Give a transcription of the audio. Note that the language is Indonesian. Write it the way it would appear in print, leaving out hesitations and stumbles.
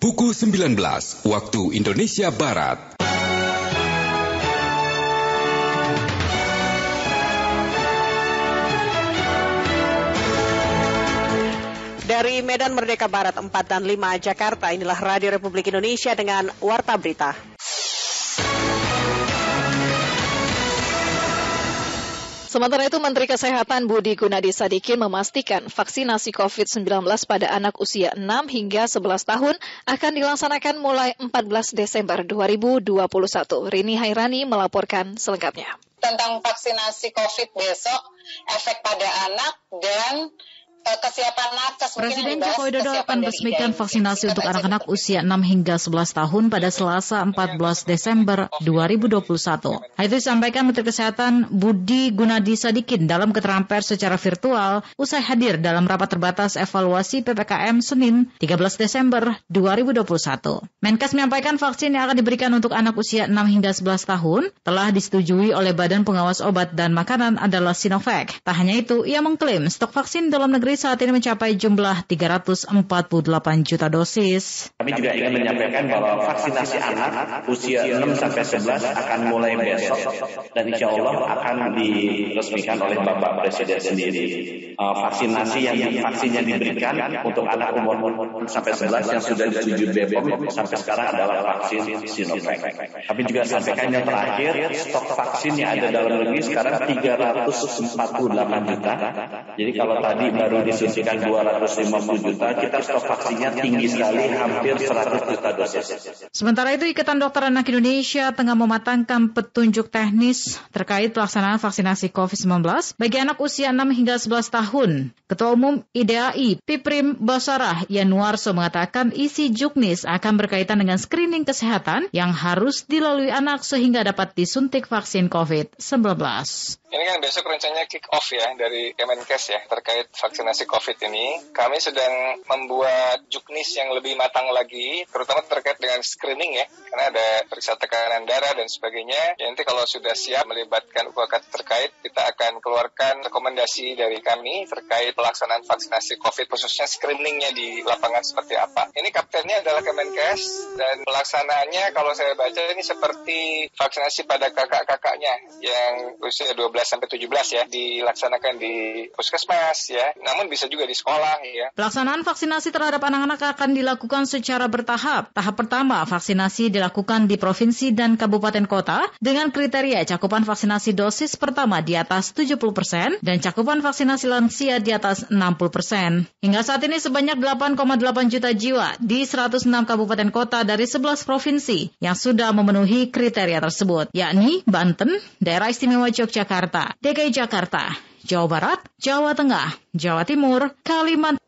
Pukul 19 waktu Indonesia Barat. Dari Medan Merdeka Barat 4 dan 5 Jakarta, inilah Radio Republik Indonesia dengan Warta Berita. Sementara itu, Menteri Kesehatan Budi Gunadi Sadikin memastikan vaksinasi COVID-19 pada anak usia 6 hingga 11 tahun akan dilaksanakan mulai 14 Desember 2021. Rini Hairani melaporkan selengkapnya. Tentang vaksinasi COVID besok, efek pada anak dan kesiapan nakes. Presiden Joko Widodo akan meresmikan vaksinasi untuk anak-anak usia 6 hingga 11 tahun pada Selasa 14 Desember 2021. Itu disampaikan Menteri Kesehatan Budi Gunadi Sadikin dalam keterangan pers secara virtual usai hadir dalam rapat terbatas evaluasi PPKM Senin 13 Desember 2021. Menkes menyampaikan vaksin yang akan diberikan untuk anak usia 6 hingga 11 tahun telah disetujui oleh Badan Pengawas Obat dan Makanan adalah Sinovac. Tak hanya itu, ia mengklaim stok vaksin dalam negeri saat ini mencapai jumlah 348 juta dosis. Kami juga ingin menyampaikan bahwa vaksinasi anak usia 6 sampai 11 akan mulai besok dan insya Allah akan diresmikan oleh Bapak Presiden sendiri. Vaksinasi vaksin yang diberikan untuk anak umur 6 sampai 11 yang sudah disetujui BPOM sampai sekarang adalah vaksin Sinovac. Kami juga sampaikan yang terakhir, stok vaksin yang ada dalam negeri sekarang 348 juta. Jadi kalau tadi baru disuntikan 250 juta, kita stok vaksinnya tinggi sekali, hampir 100 juta dosis. Sementara itu, Ikatan Dokter Anak Indonesia tengah mematangkan petunjuk teknis terkait pelaksanaan vaksinasi COVID-19 bagi anak usia 6 hingga 11 tahun. Ketua Umum IDAI, Piprim Basarah Yanuarso mengatakan isi juknis akan berkaitan dengan screening kesehatan yang harus dilalui anak sehingga dapat disuntik vaksin COVID-19. Ini kan besok rencananya kick off ya dari Kemenkes ya terkait vaksinasi COVID ini. Kami sedang membuat juknis yang lebih matang lagi, terutama terkait dengan screening ya, karena ada periksa tekanan darah dan sebagainya. Ya, nanti kalau sudah siap melibatkan upakat terkait, kita akan keluarkan rekomendasi dari kami terkait pelaksanaan vaksinasi COVID, khususnya screeningnya di lapangan seperti apa. Ini kaptennya adalah Kemenkes dan pelaksanaannya kalau saya baca ini seperti vaksinasi pada kakak-kakaknya yang usia 12-17 ya, dilaksanakan di puskesmas ya, namun bisa juga di sekolah ya. Pelaksanaan vaksinasi terhadap anak-anak akan dilakukan secara bertahap. Tahap pertama, vaksinasi dilakukan di provinsi dan kabupaten kota dengan kriteria cakupan vaksinasi dosis pertama di atas 70% dan cakupan vaksinasi lansia di atas 60%. Hingga saat ini sebanyak 8,8 juta jiwa di 106 kabupaten kota dari 11 provinsi yang sudah memenuhi kriteria tersebut, yakni Banten, Daerah Istimewa Yogyakarta, DKI Jakarta, Jawa Barat, Jawa Tengah, Jawa Timur, Kalimantan